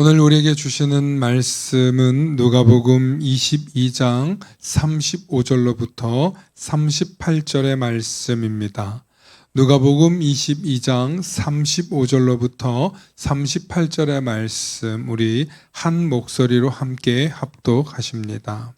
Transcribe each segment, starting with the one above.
오늘 우리에게 주시는 말씀은 누가복음 22장 35절로부터 38절의 말씀입니다. 누가복음 22장 35절로부터 38절의 말씀 우리 한 목소리로 함께 합독하십니다.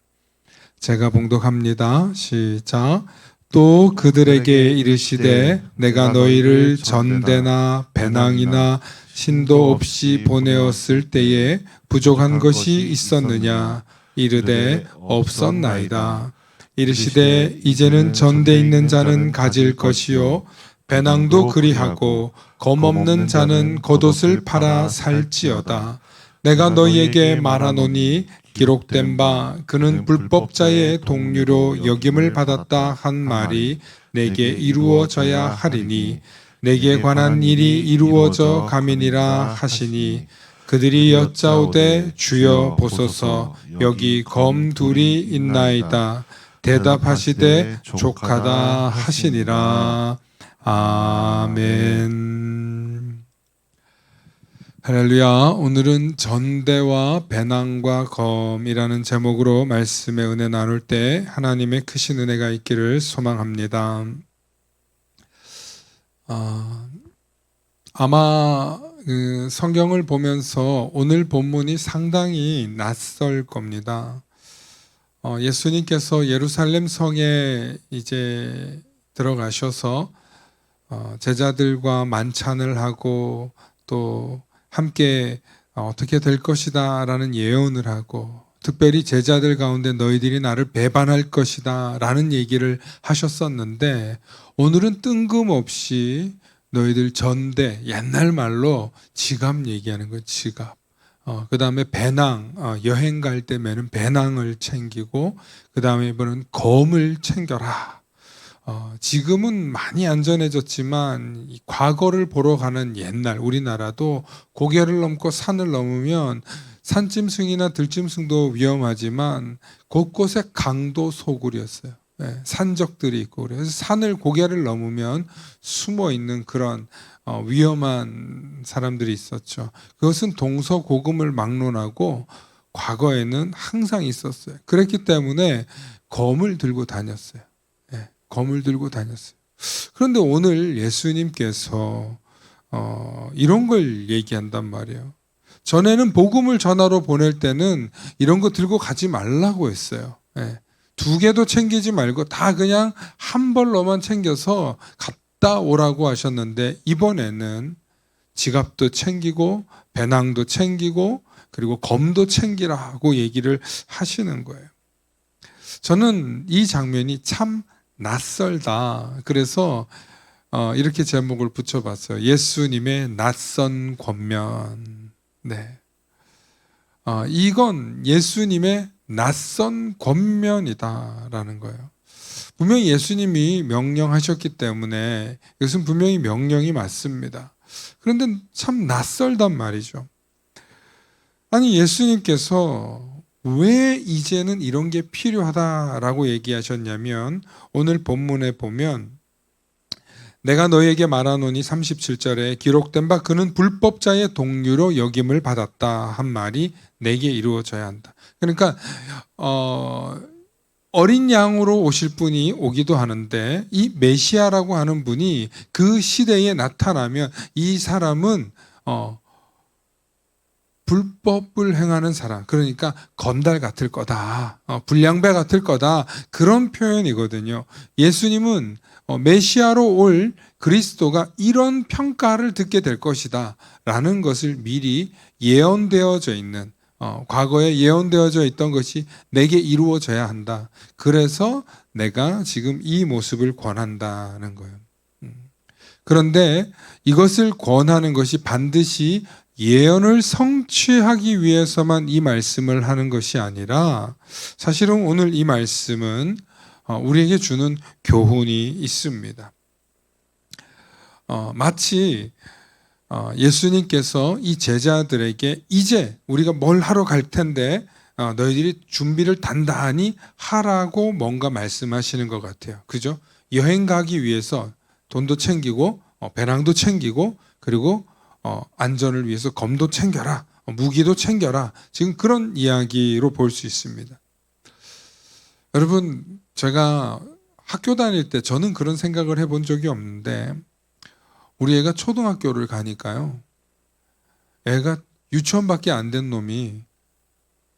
제가 봉독합니다. 시작. 또 그들에게 이르시되 내가 너희를 전대나 배낭이나 신도 없이 보내었을 때에 부족한 것이 있었느냐? 이르되 없었나이다. 이르시되 이제는 전대 있는 자는 가질 것이요 배낭도 그리하고 검없는 자는 겉옷을 팔아 살지어다. 내가 너희에게 말하노니 기록된 바 그는 불법자의 동류로 여김을 받았다 한 말이 내게 이루어져야 하리니 내게 관한 일이 이루어져 가미니라 하시니 그들이 여짜오되 주여 보소서 여기 검 둘이 있나이다. 대답하시되 족하다 하시니라. 아멘. 할렐루야. 오늘은 전대와 배낭과 검이라는 제목으로 말씀의 은혜 나눌 때 하나님의 크신 은혜가 있기를 소망합니다. 아마 성경을 보면서 오늘 본문이 상당히 낯설 겁니다. 예수님께서 예루살렘 성에 이제 들어가셔서 제자들과 만찬을 하고 또 함께 어떻게 될 것이다 라는 예언을 하고 특별히 제자들 가운데 너희들이 나를 배반할 것이다 라는 얘기를 하셨었는데 오늘은 뜬금없이 너희들 전대, 옛날 말로 지갑 얘기하는 거예요. 지갑. 그 다음에 배낭, 여행 갈 때 매는 배낭을 챙기고 그 다음에 이번은 검을 챙겨라. 지금은 많이 안전해졌지만 이 과거를 보러 가는 옛날 우리나라도 고개를 넘고 산을 넘으면 산짐승이나 들짐승도 위험하지만 곳곳에 강도 소굴이었어요. 네, 산적들이 있고 그래서 산을 고개를 넘으면 숨어 있는 그런 위험한 사람들이 있었죠. 그것은 동서고금을 막론하고 과거에는 항상 있었어요. 그랬기 때문에 검을 들고 다녔어요. 네, 검을 들고 다녔어요. 그런데 오늘 예수님께서 이런 걸 얘기한단 말이에요. 전에는 복음을 전하러 보낼 때는 이런 거 들고 가지 말라고 했어요. 네. 두 개도 챙기지 말고 다 그냥 한 벌로만 챙겨서 갔다 오라고 하셨는데 이번에는 지갑도 챙기고 배낭도 챙기고 그리고 검도 챙기라고 얘기를 하시는 거예요. 저는 이 장면이 참 낯설다. 그래서 이렇게 제목을 붙여봤어요. 예수님의 낯선 권면. 네. 이건 예수님의 낯선 권면이다라는 거예요. 분명히 예수님이 명령하셨기 때문에 이것은 분명히 명령이 맞습니다. 그런데 참 낯설단 말이죠. 아니 예수님께서 왜 이제는 이런 게 필요하다라고 얘기하셨냐면 오늘 본문에 보면 내가 너희에게 말하노니 37절에 기록된 바 그는 불법자의 동류로 여김을 받았다 한 말이 내게 이루어져야 한다. 그러니까 어린 양으로 오실 분이 오기도 하는데 이 메시아라고 하는 분이 그 시대에 나타나면 이 사람은 불법을 행하는 사람, 그러니까 건달 같을 거다, 불량배 같을 거다, 그런 표현이거든요. 예수님은 메시아로 올 그리스도가 이런 평가를 듣게 될 것이다 라는 것을 미리 예언되어져 있는, 과거에 예언되어져 있던 것이 내게 이루어져야 한다. 그래서 내가 지금 이 모습을 권한다는 거예요. 그런데 이것을 권하는 것이 반드시 예언을 성취하기 위해서만 이 말씀을 하는 것이 아니라 사실은 오늘 이 말씀은 우리에게 주는 교훈이 있습니다. 마치 예수님께서 이 제자들에게 이제 우리가 뭘 하러 갈 텐데 너희들이 준비를 단단히 하라고 뭔가 말씀하시는 것 같아요. 그죠? 여행 가기 위해서 돈도 챙기고 배낭도 챙기고 그리고 안전을 위해서 검도 챙겨라, 무기도 챙겨라. 지금 그런 이야기로 볼 수 있습니다. 여러분, 제가 학교 다닐 때 저는 그런 생각을 해본 적이 없는데 우리 애가 초등학교를 가니까요. 애가 유치원밖에 안 된 놈이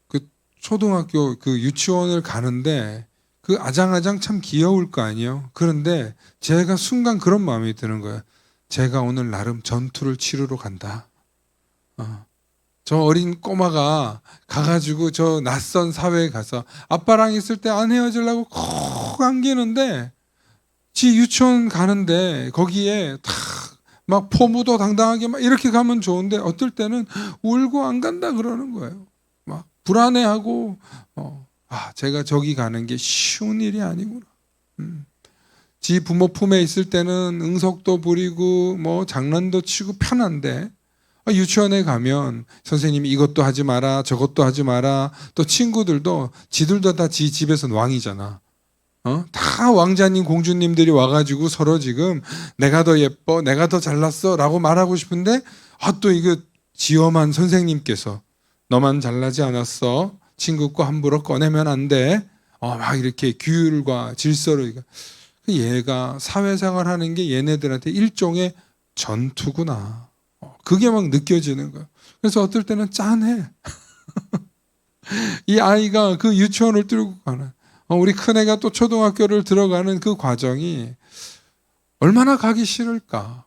그 초등학교 그 유치원을 가는데 그 아장아장 참 귀여울 거 아니에요. 그런데 제가 순간 그런 마음이 드는 거예요. 제가 오늘 나름 전투를 치르러 간다. 저 어린 꼬마가 가가지고 저 낯선 사회에 가서 아빠랑 있을 때 안 헤어지려고 콕 안기는데 지 유치원 가는데 거기에 막 포무도 당당하게 막 이렇게 가면 좋은데 어떨 때는 울고 안 간다 그러는 거예요. 막 불안해하고 제가 저기 가는 게 쉬운 일이 아니구나. 지 부모 품에 있을 때는 응석도 부리고 뭐 장난도 치고 편한데 유치원에 가면 선생님이 이것도 하지 마라 저것도 하지 마라, 또 친구들도 지들도 다 지 집에서는 왕이잖아. 다 왕자님 공주님들이 와가지고 서로 지금 내가 더 예뻐 내가 더 잘났어 라고 말하고 싶은데 또 이거 지엄한 선생님께서 너만 잘나지 않았어, 친구 거 함부로 꺼내면 안 돼, 막 이렇게 규율과 질서를. 얘가 사회생활하는 게 얘네들한테 일종의 전투구나, 그게 막 느껴지는 거예요. 그래서 어떨 때는 짠해. 이 아이가 그 유치원을 뚫고 가는, 우리 큰애가 또 초등학교를 들어가는 그 과정이 얼마나 가기 싫을까.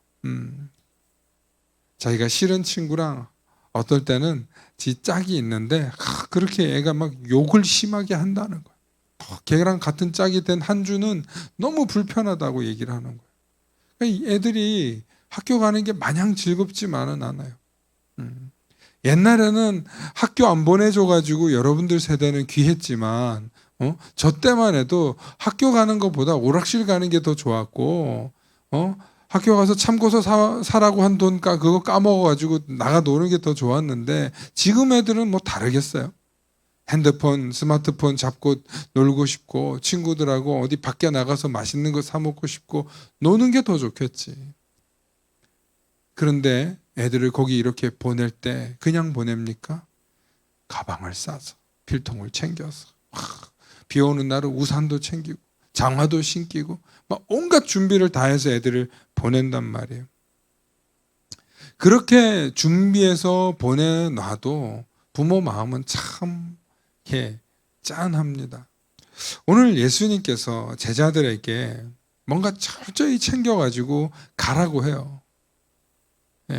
자기가 싫은 친구랑 어떨 때는 지 짝이 있는데 그렇게 애가 막 욕을 심하게 한다는 거예요. 걔랑 같은 짝이 된 한주는 너무 불편하다고 얘기를 하는 거예요. 그러니까 애들이 학교 가는 게 마냥 즐겁지만은 않아요. 옛날에는 학교 안 보내줘가지고 여러분들 세대는 귀했지만 저 때만 해도 학교 가는 것보다 오락실 가는 게 더 좋았고 학교 가서 참고서 사라고 한 돈 그거 까먹어가지고 나가 노는 게 더 좋았는데 지금 애들은 뭐 다르겠어요. 핸드폰, 스마트폰 잡고 놀고 싶고 친구들하고 어디 밖에 나가서 맛있는 거 사 먹고 싶고 노는 게 더 좋겠지. 그런데 애들을 거기 이렇게 보낼 때 그냥 보냅니까? 가방을 싸서 필통을 챙겨서 비 오는 날은 우산도 챙기고 장화도 신기고 막 온갖 준비를 다 해서 애들을 보낸단 말이에요. 그렇게 준비해서 보내놔도 부모 마음은 참 짠합니다. 오늘 예수님께서 제자들에게 뭔가 철저히 챙겨가지고 가라고 해요.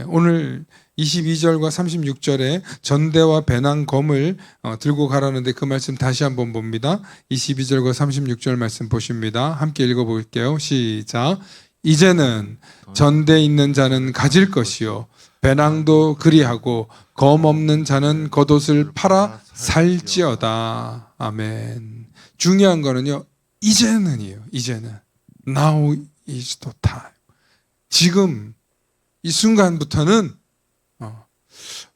오늘 22절과 36절에 전대와 배낭 검을 들고 가라는데 그 말씀 다시 한번 봅니다. 22절과 36절 말씀 보십니다. 함께 읽어볼게요. 시작. 이제는 전대 있는 자는 가질 것이요 배낭도 그리하고 검 없는 자는 겉옷을 팔아 살지어다. 아멘. 중요한 거는요, 이제는이에요. 이제는. Now is the time. 지금 이 순간부터는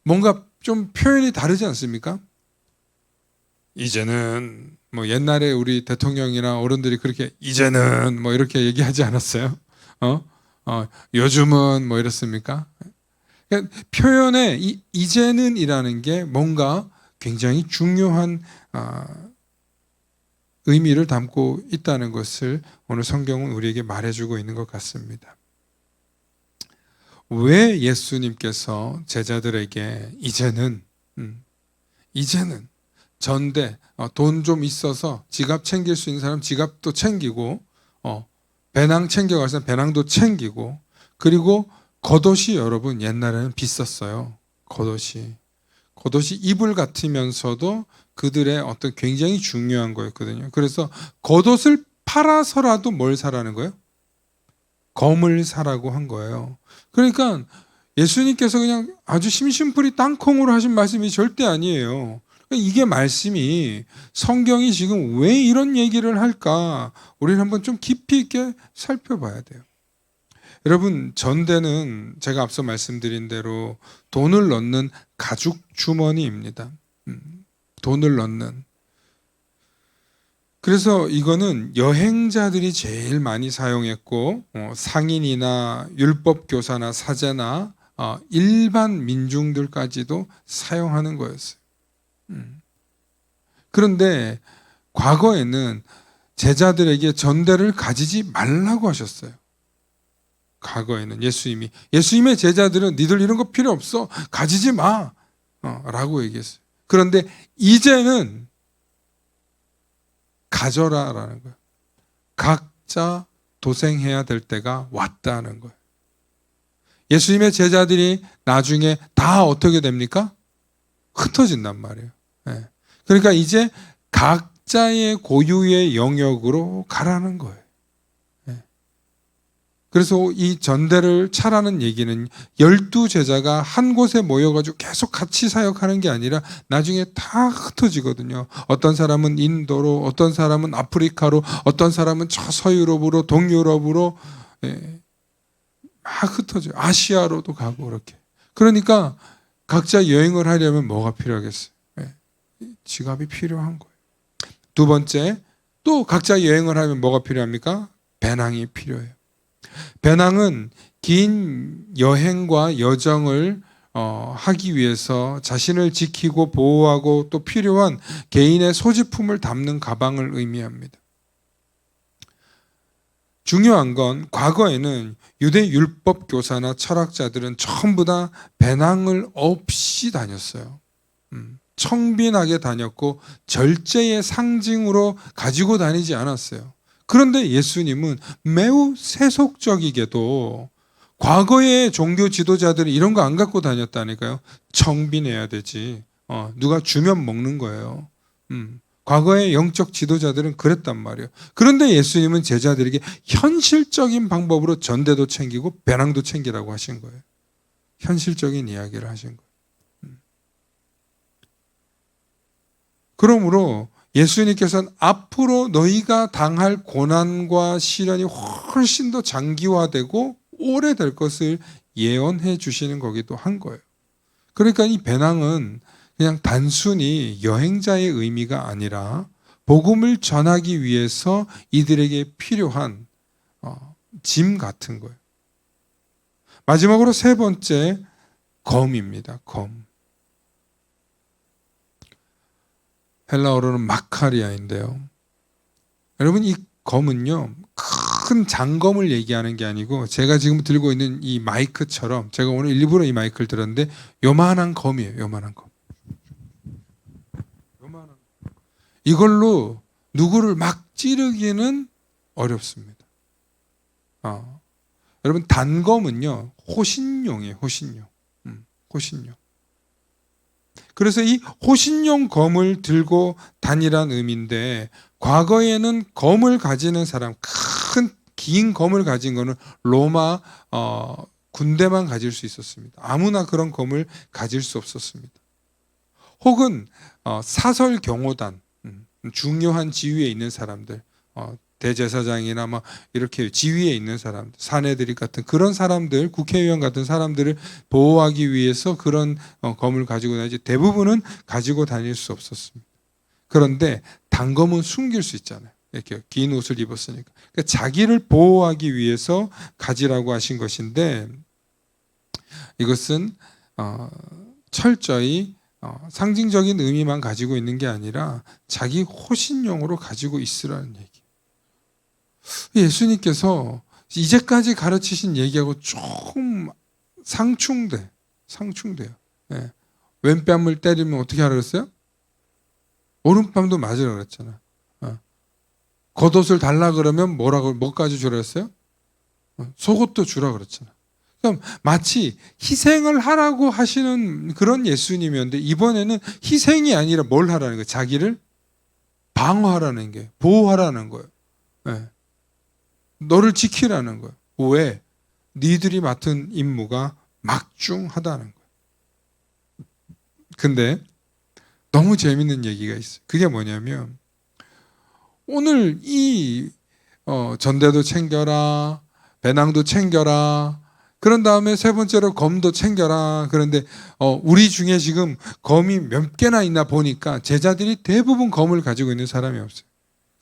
뭔가 좀 표현이 다르지 않습니까? 이제는 뭐 옛날에 우리 대통령이나 어른들이 그렇게 이제는 뭐 이렇게 얘기하지 않았어요? 요즘은 뭐 이렇습니까? 그러니까 표현에 이제는이라는 게 뭔가 굉장히 중요한 의미를 담고 있다는 것을 오늘 성경은 우리에게 말해주고 있는 것 같습니다. 왜 예수님께서 제자들에게 이제는 전대, 돈 좀 있어서 지갑 챙길 수 있는 사람 지갑도 챙기고 배낭 챙겨갈 사람 배낭도 챙기고, 그리고 겉옷이 여러분 옛날에는 비쌌어요. 겉옷이 이불 같으면서도 그들의 어떤 굉장히 중요한 거였거든요. 그래서 겉옷을 팔아서라도 뭘 사라는 거예요? 검을 사라고 한 거예요. 그러니까 예수님께서 그냥 아주 심심풀이 땅콩으로 하신 말씀이 절대 아니에요. 이게 말씀이 성경이 지금 왜 이런 얘기를 할까? 우리는 한번 좀 깊이 있게 살펴봐야 돼요. 여러분, 전대는 제가 앞서 말씀드린 대로 돈을 넣는 가죽 주머니입니다. 돈을 넣는. 그래서 이거는 여행자들이 제일 많이 사용했고 상인이나 율법교사나 사제나 일반 민중들까지도 사용하는 거였어요. 그런데 과거에는 제자들에게 전대를 가지지 말라고 하셨어요. 과거에는 예수님의 제자들은 니들 이런 거 필요 없어, 가지지 마 라고 얘기했어요. 그런데 이제는 가져라라는 거예요. 각자 도생해야 될 때가 왔다는 거예요. 예수님의 제자들이 나중에 다 어떻게 됩니까? 흩어진단 말이에요. 그러니까 이제 각자의 고유의 영역으로 가라는 거예요. 그래서 이 전대를 차라는 얘기는 12제자가 한 곳에 모여가지고 계속 같이 사역하는 게 아니라 나중에 다 흩어지거든요. 어떤 사람은 인도로, 어떤 사람은 아프리카로, 어떤 사람은 저 서유럽으로, 동유럽으로 막 흩어져요. 아시아로도 가고 그렇게. 그러니까 각자 여행을 하려면 뭐가 필요하겠어요? 지갑이 필요한 거예요. 두 번째, 또 각자 여행을 하면 뭐가 필요합니까? 배낭이 필요해요. 배낭은 긴 여행과 여정을 하기 위해서 자신을 지키고 보호하고 또 필요한 개인의 소지품을 담는 가방을 의미합니다. 중요한 건 과거에는 유대 율법 교사나 철학자들은 전부 다 배낭을 없이 다녔어요. 청빈하게 다녔고 절제의 상징으로 가지고 다니지 않았어요. 그런데 예수님은 매우 세속적이게도 과거의 종교 지도자들이 이런 거 안 갖고 다녔다니까요. 청빈해야 되지. 누가 주면 먹는 거예요. 과거의 영적 지도자들은 그랬단 말이에요. 그런데 예수님은 제자들에게 현실적인 방법으로 전대도 챙기고 배낭도 챙기라고 하신 거예요. 현실적인 이야기를 하신 거예요. 그러므로 예수님께서는 앞으로 너희가 당할 고난과 시련이 훨씬 더 장기화되고 오래될 것을 예언해 주시는 거기도 한 거예요. 그러니까 이 배낭은 그냥 단순히 여행자의 의미가 아니라 복음을 전하기 위해서 이들에게 필요한 짐 같은 거예요. 마지막으로 세 번째, 검입니다. 검. 헬라어로는 마카리아인데요. 여러분, 이 검은요, 큰 장검을 얘기하는 게 아니고 제가 지금 들고 있는 이 마이크처럼, 제가 오늘 일부러 이 마이크를 들었는데 요만한 검이에요. 요만한 검. 이걸로 누구를 막 찌르기는 어렵습니다. 여러분, 단검은요, 호신용이에요. 호신용. 호신용. 그래서 이 호신용 검을 들고 다니란 의미인데, 과거에는 검을 가지는 사람, 긴 검을 가진 거는 로마 군대만 가질 수 있었습니다. 아무나 그런 검을 가질 수 없었습니다. 혹은 사설 경호단, 중요한 지위에 있는 사람들, 대제사장이나 뭐 이렇게 지위에 있는 사람들, 사내들이 같은 그런 사람들, 국회의원 같은 사람들을 보호하기 위해서 그런 검을 가지고 다니지, 대부분은 가지고 다닐 수 없었습니다. 그런데 단검은 숨길 수 있잖아요. 이렇게 긴 옷을 입었으니까. 그러니까 자기를 보호하기 위해서 가지라고 하신 것인데, 이것은 철저히 상징적인 의미만 가지고 있는 게 아니라 자기 호신용으로 가지고 있으라는 얘기. 예수님께서 이제까지 가르치신 얘기하고 조금 상충돼요. 네. 왼뺨을 때리면 어떻게 하라 그랬어요? 오른뺨도 맞으라 그랬잖아. 겉옷을 달라 그러면 뭐까지 주라 그랬어요? 속옷도 주라 그랬잖아. 그럼 마치 희생을 하라고 하시는 그런 예수님이었는데, 이번에는 희생이 아니라 뭘 하라는 거예요? 자기를 방어하라는 게, 보호하라는 거예요. 네. 너를 지키라는 거예요. 왜? 니들이 맡은 임무가 막중하다는 거예요. 근데 너무 재밌는 얘기가 있어요. 그게 뭐냐면, 오늘 이 전대도 챙겨라, 배낭도 챙겨라, 그런 다음에 세 번째로 검도 챙겨라. 그런데 우리 중에 지금 검이 몇 개나 있나 보니까 제자들이 대부분 검을 가지고 있는 사람이 없어요.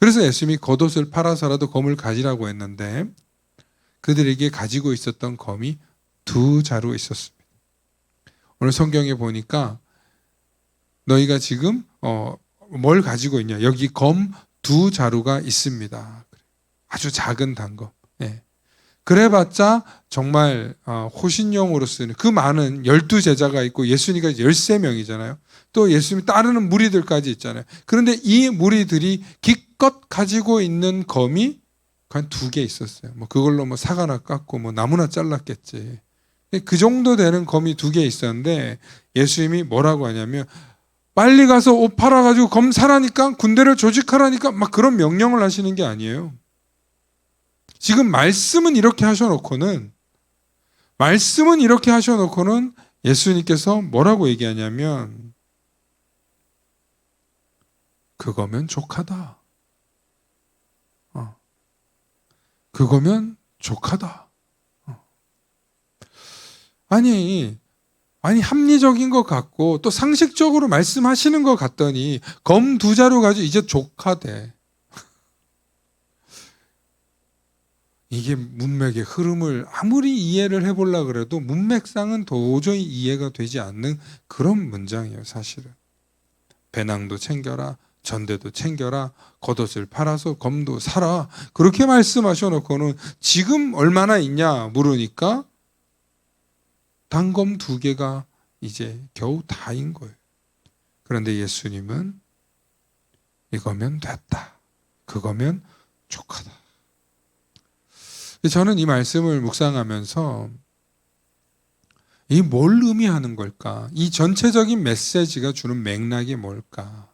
그래서 예수님이 겉옷을 팔아서라도 검을 가지라고 했는데, 그들에게 가지고 있었던 검이 2자루 있었습니다. 오늘 성경에 보니까 너희가 지금 뭘 가지고 있냐? 여기 검 2자루가 있습니다. 아주 작은 단검. 예. 그래봤자 정말 호신용으로 쓰는 그 많은 12제자가 있고 예수님이 13명이잖아요. 또 예수님이 따르는 무리들까지 있잖아요. 그런데 이 무리들이 기껏 가지고 있는 검이 한 2개 있었어요. 뭐 그걸로 뭐 사과나 깎고 뭐 나무나 잘랐겠지. 그 정도 되는 검이 2개 있었는데 예수님이 뭐라고 하냐면 빨리 가서 옷 팔아가지고 검 사라니까 군대를 조직하라니까 막 그런 명령을 하시는 게 아니에요. 지금 말씀은 이렇게 하셔놓고는 예수님께서 뭐라고 얘기하냐면 그거면 족하다. 그거면 족하다. 아니 합리적인 것 같고 또 상식적으로 말씀하시는 것 같더니 검 2자루 가지고 이제 족하대. 이게 문맥의 흐름을 아무리 이해를 해보려고 그래도 문맥상은 도저히 이해가 되지 않는 그런 문장이에요. 사실은. 배낭도 챙겨라, 전대도 챙겨라, 겉옷을 팔아서 검도 사라, 그렇게 말씀하셔놓고는 지금 얼마나 있냐 물으니까 단검 2개가 이제 겨우 다인 거예요. 그런데 예수님은 이거면 됐다, 그거면 족하다. 저는 이 말씀을 묵상하면서 이 뭘 의미하는 걸까? 이 전체적인 메시지가 주는 맥락이 뭘까?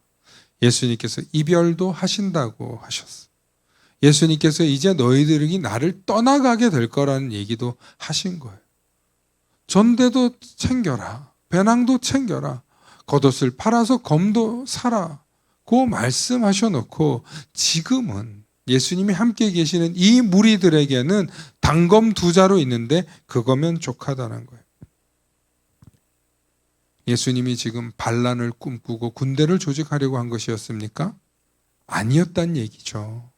예수님께서 이별도 하신다고 하셨어요. 예수님께서 이제 너희들이 나를 떠나가게 될 거라는 얘기도 하신 거예요. 전대도 챙겨라, 배낭도 챙겨라, 겉옷을 팔아서 검도 사라고 말씀하셔놓고 지금은 예수님이 함께 계시는 이 무리들에게는 단검 2자루 있는데 그거면 족하다는 거예요. 예수님이 지금 반란을 꿈꾸고 군대를 조직하려고 한 것이었습니까? 아니었단 얘기죠.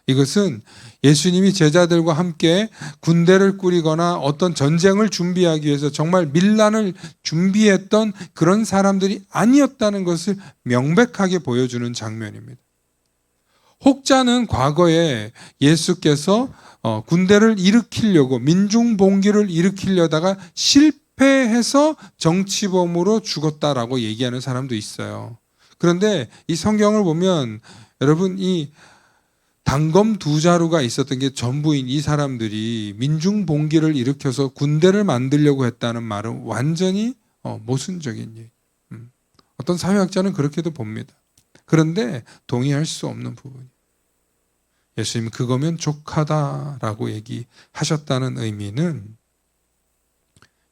이것은 예수님이 제자들과 함께 군대를 꾸리거나 어떤 전쟁을 준비하기 위해서 정말 밀란을 준비했던 그런 사람들이 아니었다는 것을 명백하게 보여주는 장면입니다. 혹자는 과거에 예수께서 군대를 일으키려고 민중봉기를 일으키려다가 실패해서 정치범으로 죽었다라고 얘기하는 사람도 있어요. 그런데 이 성경을 보면 여러분 이 단검 2자루가 있었던 게 전부인 이 사람들이 민중봉기를 일으켜서 군대를 만들려고 했다는 말은 완전히 모순적인 얘기. 어떤 사회학자는 그렇게도 봅니다. 그런데 동의할 수 없는 부분이 예수님 그거면 족하다라고 얘기하셨다는 의미는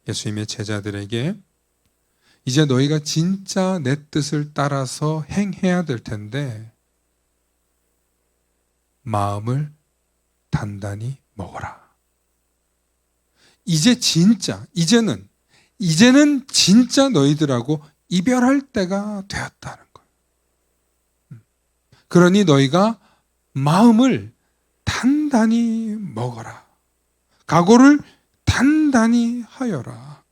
예수님의 제자들에게 이제 너희가 진짜 내 뜻을 따라서 행해야 될 텐데 마음을 단단히 먹어라. 이제는 진짜 너희들하고 이별할 때가 되었다는 거예요. 그러니 너희가 마음을 단단히 먹어라. 각오를 단단히 하여라.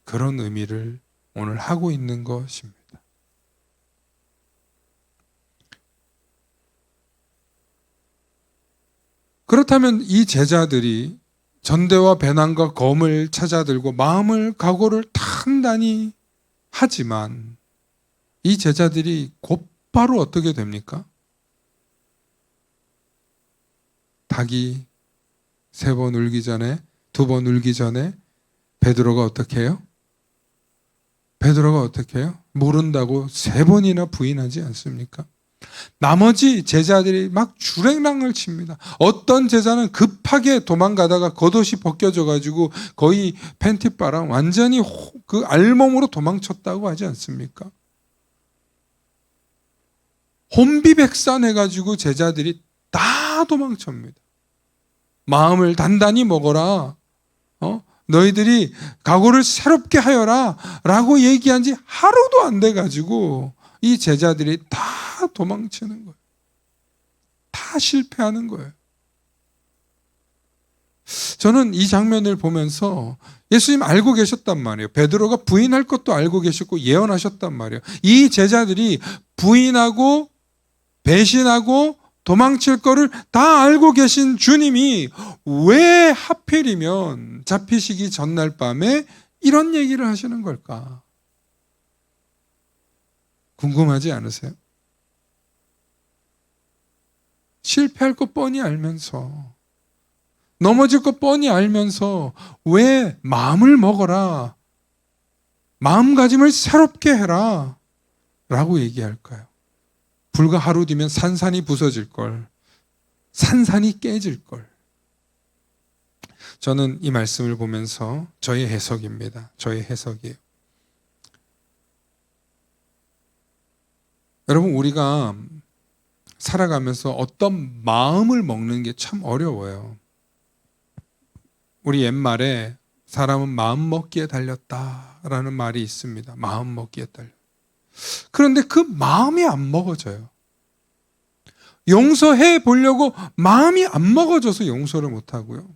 그런 의미를 오늘 하고 있는 것입니다. 그렇다면 이 제자들이 전대와 배낭과 검을 찾아들고 마음을 각오를 단단히 하지만 이 제자들이 곧바로 어떻게 됩니까? 닭이 3번 울기 전에 2번 울기 전에 베드로가 어떻게 해요? 모른다고 3번이나 부인하지 않습니까? 나머지 제자들이 막 주랭랑을 칩니다. 어떤 제자는 급하게 도망가다가 겉옷이 벗겨져 가지고 거의 팬티바랑 완전히 그 알몸으로 도망쳤다고 하지 않습니까? 혼비백산해 가지고 제자들이 다 도망칩니다. 마음을 단단히 먹어라. 너희들이 각오를 새롭게 하여라 라고 얘기한 지 하루도 안 돼 가지고 이 제자들이 다 도망치는 거예요. 다 실패하는 거예요. 저는 이 장면을 보면서 예수님 알고 계셨단 말이에요. 베드로가 부인할 것도 알고 계셨고 예언하셨단 말이에요. 이 제자들이 부인하고 배신하고 도망칠 거를 다 알고 계신 주님이 왜 하필이면 잡히시기 전날 밤에 이런 얘기를 하시는 걸까? 궁금하지 않으세요? 실패할 거 뻔히 알면서, 넘어질 거 뻔히 알면서 왜 마음을 먹어라, 마음가짐을 새롭게 해라 라고 얘기할까요? 불과 하루 뒤면 산산이 부서질 걸, 산산이 깨질 걸. 저는 이 말씀을 보면서 저의 해석입니다. 저의 해석이에요. 여러분, 우리가 살아가면서 어떤 마음을 먹는 게 참 어려워요. 우리 옛말에 사람은 마음 먹기에 달렸다라는 말이 있습니다. 마음 먹기에 달려. 그런데 그 마음이 안 먹어져요. 용서해 보려고 마음이 안 먹어져서 용서를 못 하고요.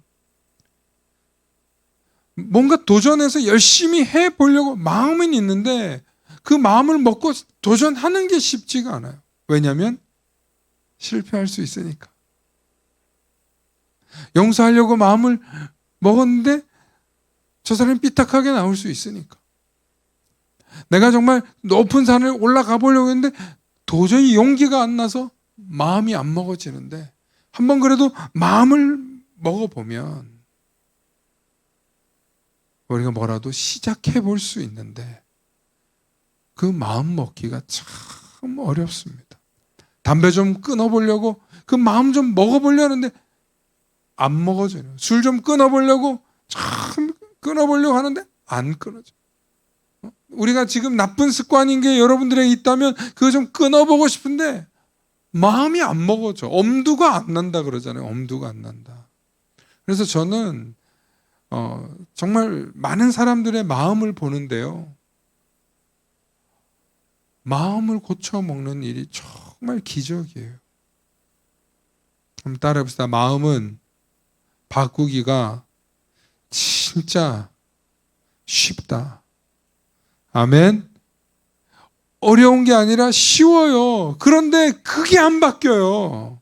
뭔가 도전해서 열심히 해 보려고 마음은 있는데 그 마음을 먹고 도전하는 게 쉽지가 않아요. 왜냐하면 실패할 수 있으니까. 용서하려고 마음을 먹었는데 저 사람이 삐딱하게 나올 수 있으니까. 내가 정말 높은 산을 올라가 보려고 했는데 도저히 용기가 안 나서 마음이 안 먹어지는데 한번 그래도 마음을 먹어보면 우리가 뭐라도 시작해 볼 수 있는데 그 마음 먹기가 참 어렵습니다. 담배 좀 끊어보려고 그 마음 좀 먹어보려는데 안 먹어져요. 술 좀 끊어보려고 참 끊어보려고 하는데 안 끊어져요. 우리가 지금 나쁜 습관인 게 여러분들에게 있다면 그거 좀 끊어보고 싶은데 마음이 안 먹어져. 엄두가 안 난다 그러잖아요. 엄두가 안 난다. 그래서 저는 정말 많은 사람들의 마음을 보는데요. 마음을 고쳐먹는 일이 정말 기적이에요. 한번 따라해봅시다. 마음은 바꾸기가 진짜 쉽다. 아멘. 어려운 게 아니라 쉬워요. 그런데 그게 안 바뀌어요.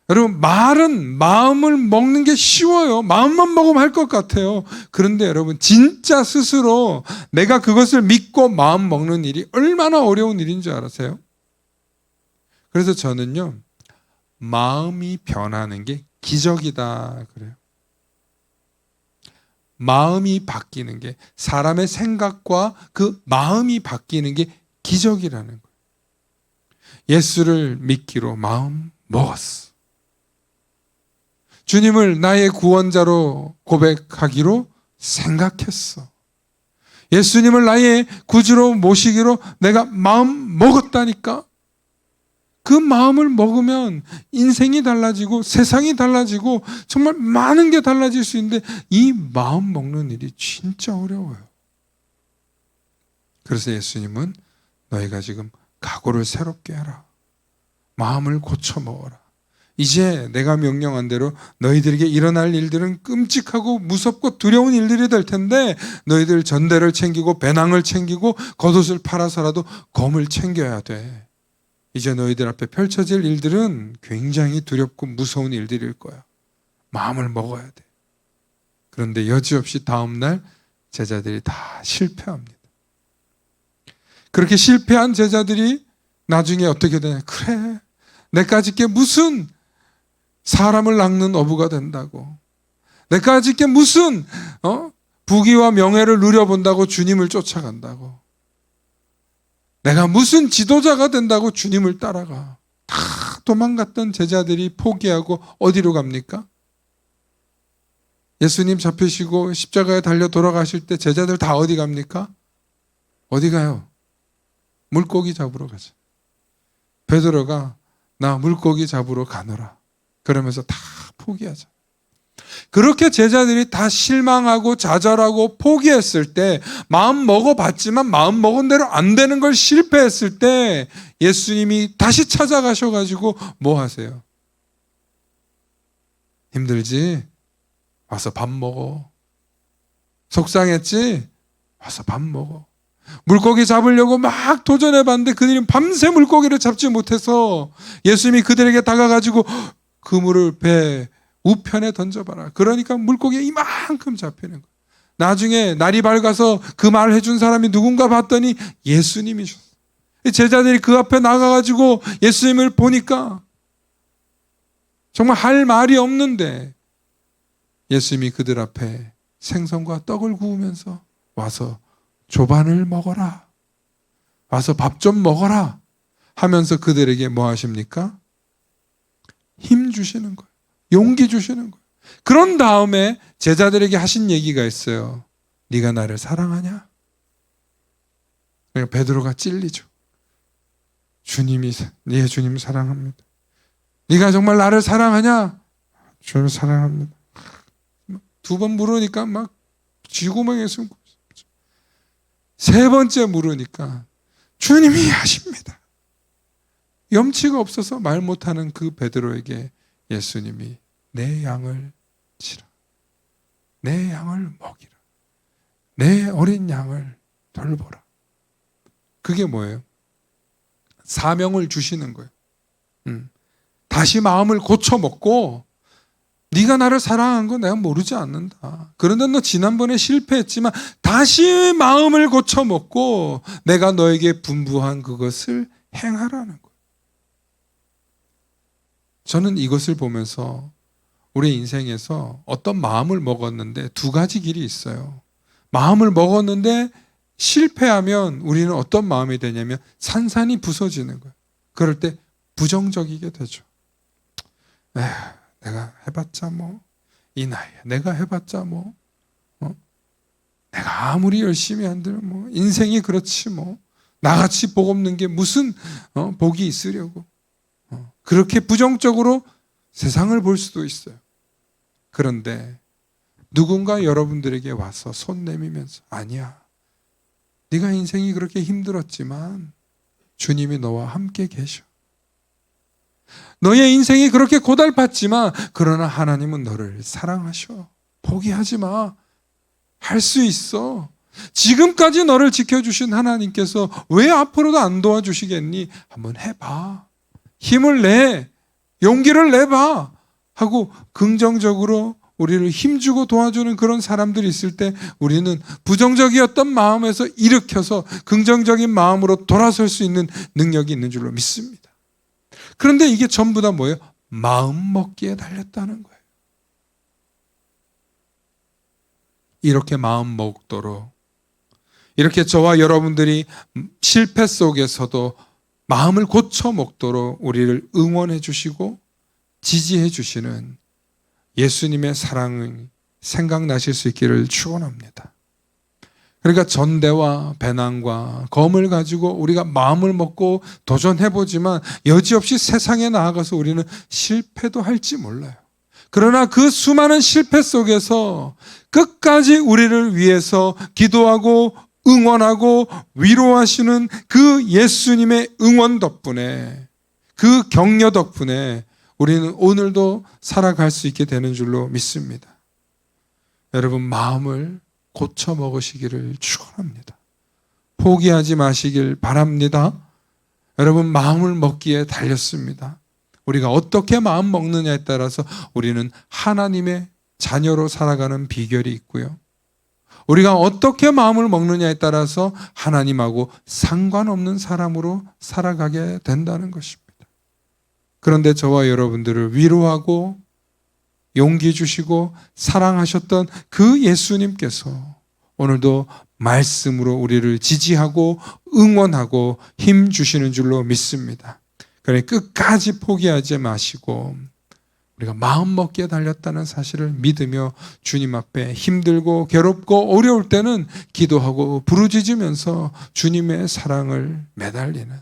여러분, 말은 마음을 먹는 게 쉬워요. 마음만 먹으면 할 것 같아요. 그런데 여러분, 진짜 스스로 내가 그것을 믿고 마음 먹는 일이 얼마나 어려운 일인 줄 아세요? 그래서 저는요, 마음이 변하는 게 기적이다 그래요. 마음이 바뀌는 게, 사람의 생각과 그 마음이 바뀌는 게 기적이라는 거예요. 예수를 믿기로 마음 먹었어. 주님을 나의 구원자로 고백하기로 생각했어. 예수님을 나의 구주로 모시기로 내가 마음 먹었다니까. 그 마음을 먹으면 인생이 달라지고 세상이 달라지고 정말 많은 게 달라질 수 있는데 이 마음 먹는 일이 진짜 어려워요. 그래서 예수님은 너희가 지금 각오를 새롭게 해라. 마음을 고쳐 먹어라. 이제 내가 명령한 대로 너희들에게 일어날 일들은 끔찍하고 무섭고 두려운 일들이 될 텐데 너희들 전대를 챙기고 배낭을 챙기고 겉옷을 팔아서라도 검을 챙겨야 돼. 이제 너희들 앞에 펼쳐질 일들은 굉장히 두렵고 무서운 일들일 거야. 마음을 먹어야 돼. 그런데 여지없이 다음날 제자들이 다 실패합니다. 그렇게 실패한 제자들이 나중에 어떻게 되냐. 그래, 내까짓 게 무슨 사람을 낚는 어부가 된다고. 내까짓 게 무슨 부귀와 명예를 누려본다고 주님을 쫓아간다고. 내가 무슨 지도자가 된다고 주님을 따라가. 다 도망갔던 제자들이 포기하고 어디로 갑니까? 예수님 잡히시고 십자가에 달려 돌아가실 때 제자들 다 어디 갑니까? 어디 가요? 물고기 잡으러 가죠. 베드로가 나 물고기 잡으러 가노라. 그러면서 다 포기하죠. 그렇게 제자들이 다 실망하고 좌절하고 포기했을 때, 마음 먹어봤지만 마음 먹은 대로 안 되는 걸 실패했을 때 예수님이 다시 찾아가셔가지고 뭐 하세요? 힘들지? 와서 밥 먹어. 속상했지? 와서 밥 먹어. 물고기 잡으려고 막 도전해봤는데 그들이 밤새 물고기를 잡지 못해서 예수님이 그들에게 다가가지고 그물을 배 우편에 던져봐라. 그러니까 물고기가 이만큼 잡히는 거예요. 나중에 날이 밝아서 그 말을 해준 사람이 누군가 봤더니 예수님이셨어요. 제자들이 그 앞에 나가가지고 예수님을 보니까 정말 할 말이 없는데 예수님이 그들 앞에 생선과 떡을 구우면서 와서 조반을 먹어라. 와서 밥 좀 먹어라. 하면서 그들에게 뭐 하십니까? 힘 주시는 거예요. 용기 주시는 거예요. 그런 다음에 제자들에게 하신 얘기가 있어요. 네가 나를 사랑하냐? 그러니까 베드로가 찔리죠. 네 주님 사랑합니다. 네가 정말 나를 사랑하냐? 주님 사랑합니다. 두 번 물으니까 막 쥐구멍에 숨고, 세 번째 물으니까 주님이 하십니다. 염치가 없어서 말 못하는 그 베드로에게 예수님이 내 양을 치라. 내 양을 먹이라. 내 어린 양을 돌보라. 그게 뭐예요? 사명을 주시는 거예요. 다시 마음을 고쳐먹고 네가 나를 사랑한 거 내가 모르지 않는다. 그런데 너 지난번에 실패했지만 다시 마음을 고쳐먹고 내가 너에게 분부한 그것을 행하라는 거예요. 저는 이것을 보면서 우리 인생에서 어떤 마음을 먹었는데 두 가지 길이 있어요. 마음을 먹었는데 실패하면 우리는 어떤 마음이 되냐면 산산이 부서지는 거예요. 그럴 때 부정적이게 되죠. 에휴, 내가 해봤자 뭐, 이 나이에 내가 해봤자 뭐, 내가 아무리 열심히 한들 뭐, 인생이 그렇지 뭐, 나같이 복 없는 게 무슨 복이 있으려고. 그렇게 부정적으로 세상을 볼 수도 있어요. 그런데 누군가 여러분들에게 와서 손 내밀면서 아니야. 네가 인생이 그렇게 힘들었지만 주님이 너와 함께 계셔. 너의 인생이 그렇게 고달팠지만 그러나 하나님은 너를 사랑하셔. 포기하지 마. 할 수 있어. 지금까지 너를 지켜주신 하나님께서 왜 앞으로도 안 도와주시겠니? 한번 해봐. 힘을 내. 용기를 내봐. 하고 긍정적으로 우리를 힘주고 도와주는 그런 사람들이 있을 때 우리는 부정적이었던 마음에서 일으켜서 긍정적인 마음으로 돌아설 수 있는 능력이 있는 줄로 믿습니다. 그런데 이게 전부 다 뭐예요? 마음 먹기에 달렸다는 거예요. 이렇게 마음 먹도록, 이렇게 저와 여러분들이 실패 속에서도 마음을 고쳐 먹도록 우리를 응원해 주시고 지지해 주시는 예수님의 사랑이 생각나실 수 있기를 축원합니다. 그러니까 전대와 배낭과 검을 가지고 우리가 마음을 먹고 도전해보지만 여지없이 세상에 나아가서 우리는 실패도 할지 몰라요. 그러나 그 수많은 실패 속에서 끝까지 우리를 위해서 기도하고 응원하고 위로하시는 그 예수님의 응원 덕분에, 그 격려 덕분에 우리는 오늘도 살아갈 수 있게 되는 줄로 믿습니다. 여러분, 마음을 고쳐 먹으시기를 축원합니다. 포기하지 마시길 바랍니다. 여러분, 마음을 먹기에 달렸습니다. 우리가 어떻게 마음 먹느냐에 따라서 우리는 하나님의 자녀로 살아가는 비결이 있고요. 우리가 어떻게 마음을 먹느냐에 따라서 하나님하고 상관없는 사람으로 살아가게 된다는 것입니다. 그런데 저와 여러분들을 위로하고 용기 주시고 사랑하셨던 그 예수님께서 오늘도 말씀으로 우리를 지지하고 응원하고 힘 주시는 줄로 믿습니다. 그러니 끝까지 포기하지 마시고 우리가 마음 먹기에 달렸다는 사실을 믿으며 주님 앞에 힘들고 괴롭고 어려울 때는 기도하고 부르짖으면서 주님의 사랑을 매달리는,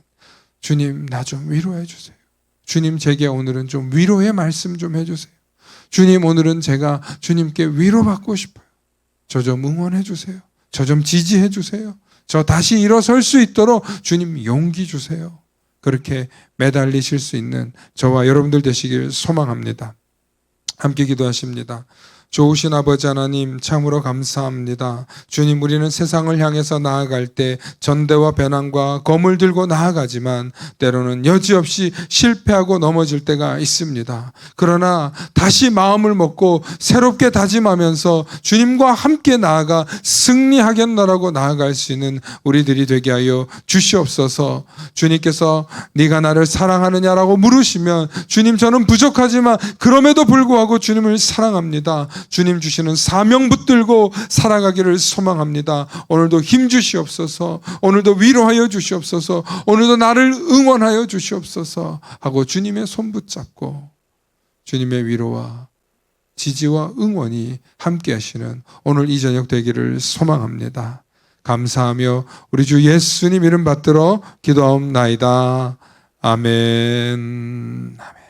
주님 나 좀 위로해 주세요. 주님 제게 오늘은 좀 위로의 말씀 좀 해주세요. 주님 오늘은 제가 주님께 위로받고 싶어요. 저 좀 응원해 주세요. 저 좀 지지해 주세요. 저 다시 일어설 수 있도록 주님 용기 주세요. 그렇게 매달리실 수 있는 저와 여러분들 되시길 소망합니다. 함께 기도하십니다. 좋으신 아버지 하나님 참으로 감사합니다. 주님, 우리는 세상을 향해서 나아갈 때 전대와 배낭과 검을 들고 나아가지만 때로는 여지없이 실패하고 넘어질 때가 있습니다. 그러나 다시 마음을 먹고 새롭게 다짐하면서 주님과 함께 나아가 승리하겠노라고 나아갈 수 있는 우리들이 되게 하여 주시옵소서. 주님께서 네가 나를 사랑하느냐라고 물으시면 주님, 저는 부족하지만 그럼에도 불구하고 주님을 사랑합니다. 주님 주시는 사명 붙들고 살아가기를 소망합니다. 오늘도 힘 주시옵소서. 오늘도 위로하여 주시옵소서. 오늘도 나를 응원하여 주시옵소서 하고 주님의 손 붙잡고 주님의 위로와 지지와 응원이 함께 하시는 오늘 이 저녁 되기를 소망합니다. 감사하며 우리 주 예수님 이름 받들어 기도하옵나이다. 아멘. 아멘.